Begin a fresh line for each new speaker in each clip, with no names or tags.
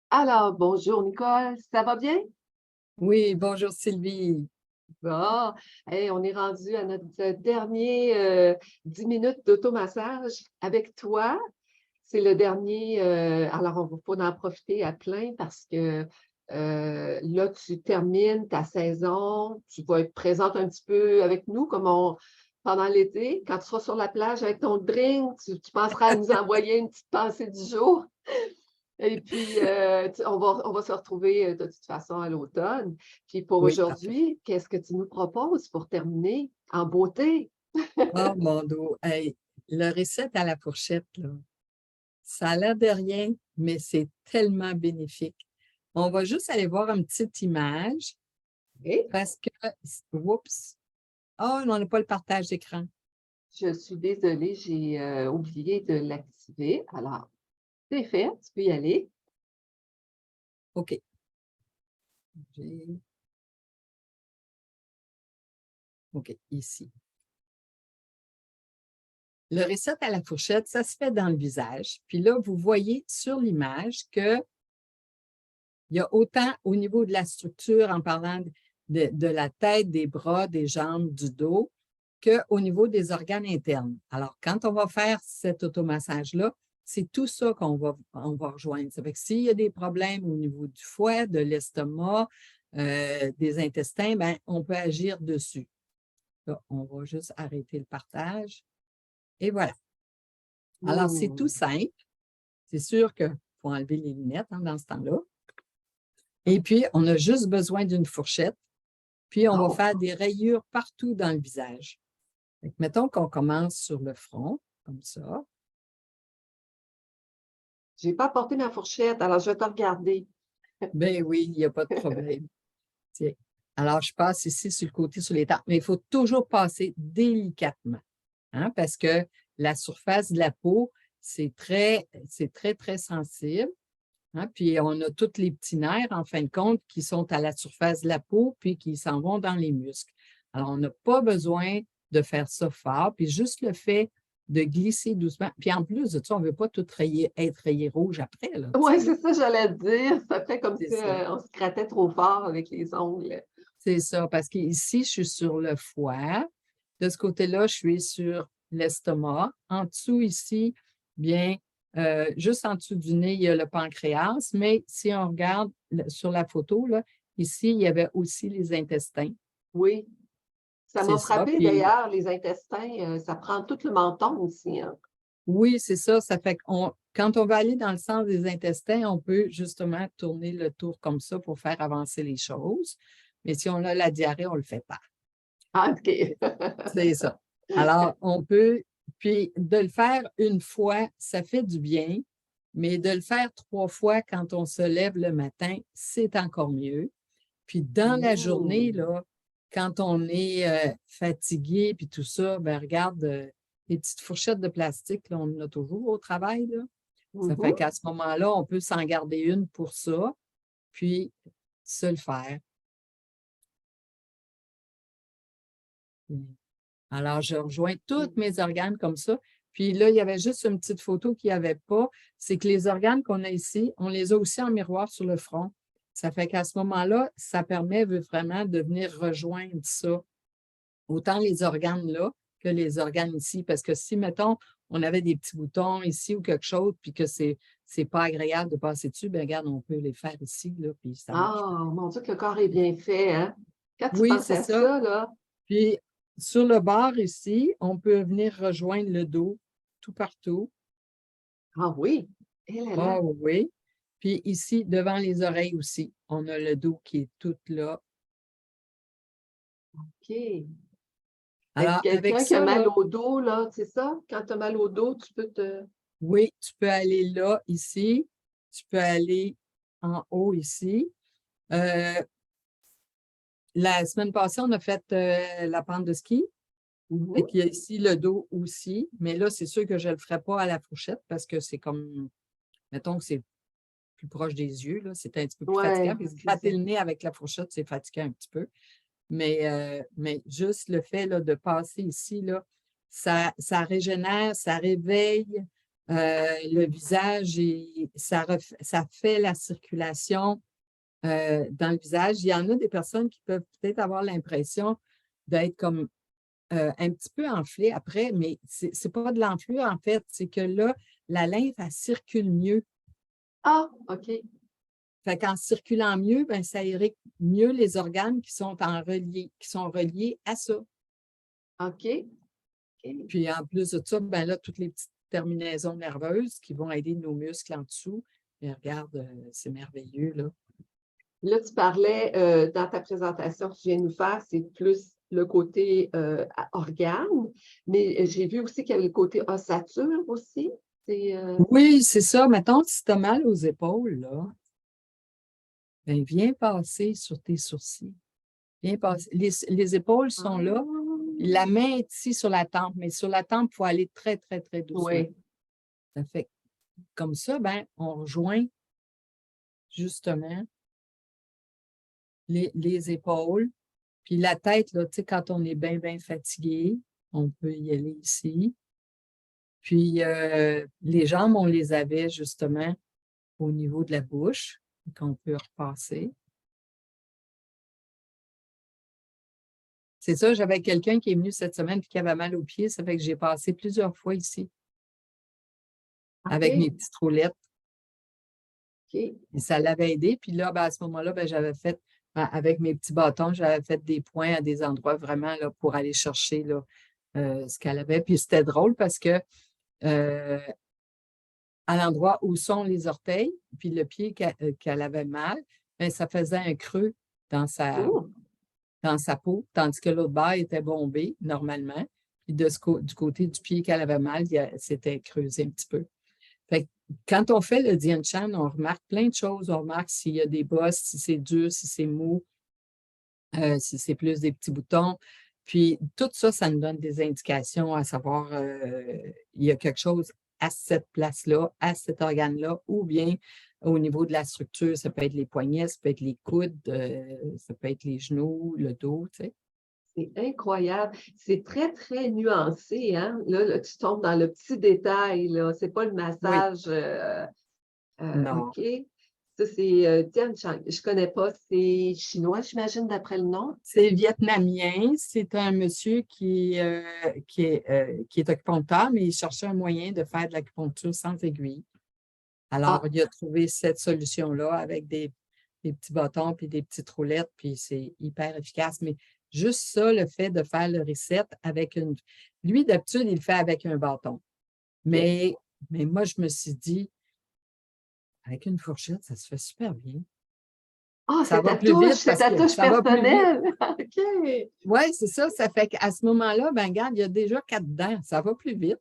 Alors, bonjour Nicole, ça va bien?
Oui, bonjour Sylvie.
Bon, hey, on est rendu à notre dernier 10 minutes d'automassage avec toi. C'est le dernier, alors on va pas en profiter à plein parce que là, tu termines ta saison, tu vas être présente un petit peu avec nous pendant l'été. Quand tu seras sur la plage avec ton drink, tu penseras à nous envoyer une petite pensée du jour. Et puis, on va se retrouver de toute façon à l'automne. Puis pour
Oui, parfait.
aujourd'hui, qu'est-ce que tu nous proposes pour terminer en beauté?
Oh mon dos. Hey, le recette à la fourchette, là, ça a l'air de rien, mais c'est tellement bénéfique. On va juste aller voir une petite image
Et
parce que, oups, oh, on n'a pas le partage d'écran.
je suis désolée, j'ai oublié de l'activer. Alors, c'est fait, tu peux y aller.
OK. J'ai- OK, ici. Le recette à la fourchette, ça se fait dans le visage. Puis là, vous voyez sur l'image que il y a autant au niveau de la structure, en parlant de la tête, des bras, des jambes, du dos, qu'au niveau des organes internes. Alors, quand on va faire cet automassage-là, c'est tout ça on va rejoindre. Ça fait que s'il y a des problèmes au niveau du foie, de l'estomac, des intestins, ben, on peut agir dessus. Là, on va juste arrêter le partage. Et voilà. Alors, c'est tout
Hmm.
simple. C'est sûr qu'il faut enlever les lunettes dans ce temps-là. Et puis, on a juste besoin d'une fourchette. Puis, on va
Oh,
faire des rayures partout dans le visage. Fait que mettons qu'on commence sur le front, comme ça.
j'ai pas apporté ma fourchette, alors je vais te regarder.
Ben oui, il n'y a pas de problème. Tiens. Alors, je passe ici sur le côté, sur les tempes. Mais il faut toujours passer délicatement, hein, parce que la surface de la peau, c'est très, très sensible. Hein, puis, on a tous les petits nerfs, en fin de compte, qui sont à la surface de la peau, puis qui s'en vont dans les muscles. Alors, on n'a pas besoin de faire ça fort, puis juste le fait de glisser doucement. Puis en plus de ça, on ne veut pas tout être rayé rouge après, là, tu
Oui,
sais, là.
c'est ça, j'allais te dire. Ça fait comme
C'est
si
ça.
on se grattait trop fort avec les ongles.
C'est ça, parce qu'ici, je suis sur le foie. De ce côté-là, je suis sur l'estomac. En dessous, ici, bien, juste en dessous du nez, il y a le pancréas. Mais si on regarde sur la photo, là, ici, il y avait aussi les intestins.
Oui, ça
C'est
m'a
ça.
frappé
Puis
d'ailleurs, les intestins, ça prend tout le menton aussi, hein.
oui, c'est ça. Ça fait qu'on, quand on va aller dans le sens des intestins, on peut justement tourner le tour comme ça pour faire avancer les choses. Mais si on a la diarrhée, on ne le fait pas.
Ah, OK.
C'est ça. Alors, on peut, puis de le faire une fois, ça fait du bien, mais de le faire 3 fois quand on se lève le matin, c'est encore mieux. Puis dans la journée,
Mmh.
là, quand on est fatigué, puis tout ça, ben regarde, les petites fourchettes de plastique, là, on en a toujours au travail, là. Ça fait
Mmh.
qu'à ce moment-là, on peut s'en garder une pour ça, puis se le faire. Alors, je rejoins tous
Mmh.
mes organes comme ça. Puis là, il y avait juste une petite photo qu'il n'y avait pas. C'est que les organes qu'on a ici, on les a aussi en miroir sur le front. Ça fait qu'à ce moment-là, ça permet vraiment de venir rejoindre ça, autant les organes là que les organes ici. Parce que si, mettons, on avait des petits boutons ici ou quelque chose, puis que c'est pas agréable de passer dessus, bien, regarde, on peut les faire ici, là, puis ça marche.
Ah, mon Dieu, que le corps est bien fait, hein? Quand tu
Oui,
penses
c'est
à
ça.
ça, là,
Puis, sur le bord ici, on peut venir rejoindre le dos tout partout.
ah oui, eh là là,
Ah oui, oui. Puis ici, devant les oreilles aussi, on a le dos qui est tout là.
OK. Fait que
Alors, avec
quelqu'un qui a
ça,
mal
là,
au dos, là, c'est ça? Quand tu as mal au dos, tu peux te
oui, tu peux aller là, ici. Tu peux aller en haut ici. Euh, la semaine passée, on a fait la pente de ski. Et
mmh.
qu'il y a ici le dos aussi. Mais là, c'est sûr que je ne le ferai pas à la fourchette parce que c'est comme, mettons que c'est plus proche des yeux, là, c'est un petit peu plus fatigant.
Ouais,
Puis se
c'est ça.
gratter le nez avec la fourchette, c'est fatigant un petit peu. Mais juste le fait là, de passer ici, là, ça régénère, ça réveille Le visage, ça fait la circulation dans le visage. Il y en a des personnes qui peuvent peut-être avoir l'impression d'être comme un petit peu enflées après, mais c'est pas de l'enflure en fait, c'est que là, la lymphe, elle circule mieux.
Ah, OK.
Fait qu'en circulant mieux, ben, ça irrigue mieux les organes qui sont reliés à ça.
OK.
Puis en plus de ça, ben là, toutes les petites terminaisons nerveuses qui vont aider nos muscles en dessous. Mais regarde, c'est merveilleux, là.
Là, tu parlais dans ta présentation que tu viens de nous faire, c'est plus le côté organe, mais j'ai vu aussi qu'il y avait le côté ossature aussi.
Oui, c'est ça. Mettons, si tu as mal aux épaules, là, ben, viens passer sur tes sourcils. Viens passer. Les épaules sont là. La main est ici sur la tempe, mais sur la tempe, il faut aller très, très, très doucement.
Oui.
Ça fait comme ça, ben, on rejoint justement les épaules. Puis la tête, là, tu sais, quand on est bien, bien fatigué, on peut y aller ici. Puis les jambes, on les avait justement au niveau de la bouche, qu'on peut repasser. C'est ça, j'avais quelqu'un qui est venu cette semaine et qui avait mal aux pieds. Ça fait que j'ai passé plusieurs fois ici avec mes petites roulettes.
OK.
Et ça l'avait aidé. Puis là, ben, à ce moment-là, ben, j'avais fait, avec mes petits bâtons, j'avais fait des points à des endroits vraiment là, pour aller chercher là, ce qu'elle avait. Puis c'était drôle parce que à l'endroit où sont les orteils, puis le pied qu'elle avait mal, ben, ça faisait un creux dans sa peau, tandis que l'autre bas était bombé normalement. Puis du côté du pied qu'elle avait mal, c'était creusé un petit peu. Fait que quand on fait le Dian Shan, on remarque plein de choses. On remarque s'il y a des bosses, si c'est dur, si c'est mou, si c'est plus des petits boutons. Puis tout ça, ça nous donne des indications à savoir il y a quelque chose à cette place-là, à cet organe-là, ou bien au niveau de la structure, ça peut être les poignets, ça peut être les coudes, ça peut être les genoux, le dos, tu sais.
C'est incroyable. C'est très, très nuancé, hein? Là, tu tombes dans le petit détail, là. C'est pas le
Oui,
massage.
non.
OK. Ça, c'est Tian Shan. Je connais pas. C'est chinois, j'imagine, d'après le nom.
C'est vietnamien. C'est un monsieur qui est acupuncteur, mais il cherchait un moyen de faire de l'acupuncture sans aiguille. Alors,
Ah,
il a trouvé cette solution-là avec des petits bâtons puis des petites roulettes, puis c'est hyper efficace. Mais juste ça, le fait de faire le reset avec une. Lui, d'habitude, il le fait avec un bâton.
OK.
Mais moi, je me suis dit, avec une fourchette, ça se fait super bien.
Ah,
Ça va plus vite
c'est
parce
ta
que
touche
ça va plus vite.
personnelle. OK.
Oui, c'est ça. Ça fait qu'à ce moment-là, ben regarde, il y a déjà 4 dents. Ça va plus vite.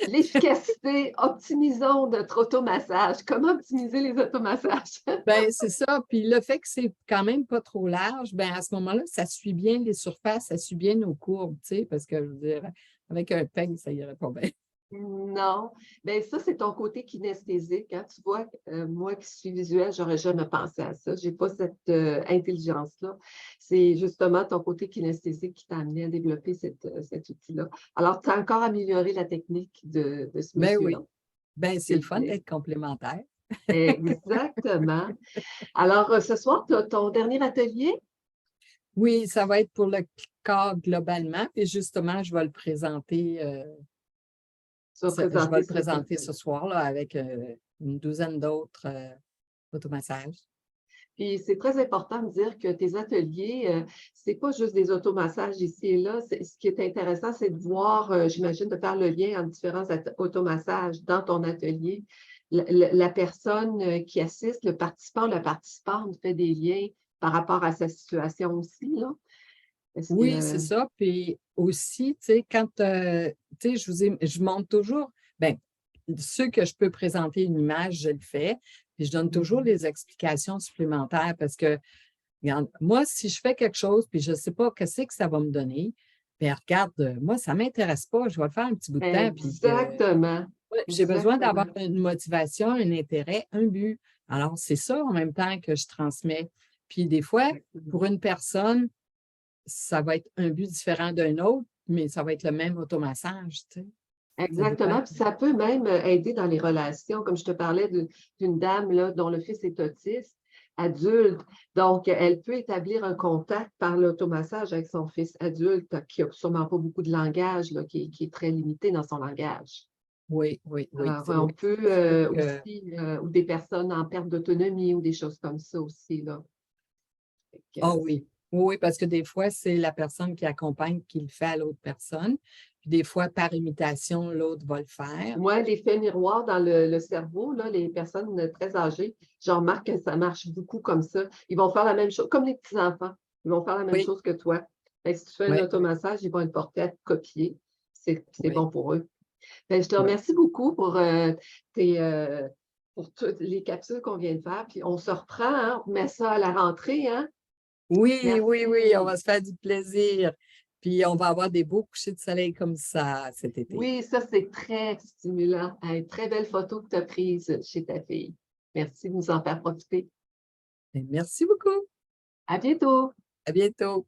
L'efficacité, optimisons notre automassage. Comment optimiser les automassages?
Ben c'est ça. Puis le fait que c'est quand même pas trop large, ben à ce moment-là, ça suit bien les surfaces, ça suit bien nos courbes, tu sais, parce que je veux dire, avec un peigne, ça irait pas bien.
Non. Bien, ça, c'est ton côté kinesthésique, hein. Tu vois, moi qui suis visuelle, j'aurais jamais pensé à ça. J'ai pas cette intelligence-là. C'est justement ton côté kinesthésique qui t'a amené à développer cet outil-là. Alors, tu as encore amélioré la technique de ce
Ben
monsieur-là.
oui. Ben c'est le
C'est
fun
bien.
d'être complémentaire.
Exactement. Alors, ce soir, tu as ton dernier atelier?
Oui, ça va être pour le corps globalement. Et justement, je vais le présenter,
Tu vas
je vais
présenter
le
ce
présenter ce
concept.
soir là, avec une douzaine d'autres automassages.
Puis c'est très important de dire que tes ateliers, c'est pas juste des automassages ici et là. Ce qui est intéressant, c'est de voir, j'imagine, de faire le lien entre différents automassages dans ton atelier. La personne qui assiste, le participant, la participante fait des liens par rapport à sa situation aussi, là. Est-ce
Oui,
que
c'est ça. Puis aussi, tu sais, quand, tu sais, je montre toujours, bien, ceux que je peux présenter une image, je le fais. Puis je donne toujours
Mhm.
des explications supplémentaires parce que, regarde, moi, si je fais quelque chose, puis je ne sais pas qu'est-ce que ça va me donner, bien, regarde, moi, ça ne m'intéresse pas. Je vais le faire un petit bout de temps. Puis
Exactement.
ouais, j'ai besoin d'avoir
Exactement.
une motivation, un intérêt, un but. Alors, c'est ça en même temps que je transmets. Puis des fois,
Exactement.
pour une personne, ça va être un but différent d'un autre, mais ça va être le même automassage, tu sais. Ça dépend.
Exactement. Puis ça peut même aider dans les relations, comme je te parlais d'une dame là, dont le fils est autiste, adulte. Donc, elle peut établir un contact par l'automassage avec son fils adulte qui n'a sûrement pas beaucoup de langage, là, qui est très limité dans son langage.
Oui, oui, oui.
Alors, on peut
C'est sûr que
aussi, ou des personnes en perte d'autonomie ou des choses comme ça aussi, là. Fait que,
ah oui. Oui, oui, parce que des fois, c'est la personne qui accompagne qui le fait à l'autre personne. Puis des fois, par imitation, l'autre va le faire.
moi, l'effet miroir dans le cerveau, là, les personnes très âgées, je remarque que ça marche beaucoup comme ça. Ils vont faire la même chose, comme les petits-enfants. Ils vont faire la même
Oui,
chose que toi. Fait que si tu fais un
oui,
automassage, ils vont être portés à te copier. C'est
oui,
bon pour eux. Ben, je te
oui.
remercie beaucoup tes, pour toutes les capsules qu'on vient de faire. Puis on se reprend, hein? On met ça à la rentrée, hein?
Oui, oui, oui, on
Merci.
va se faire du plaisir. Puis on va avoir des beaux couchers de soleil comme ça cet été.
Oui, ça, c'est très stimulant. Une très belle photo que tu as prise chez ta fille. Merci de nous en faire profiter.
Et merci beaucoup.
À bientôt!
À bientôt.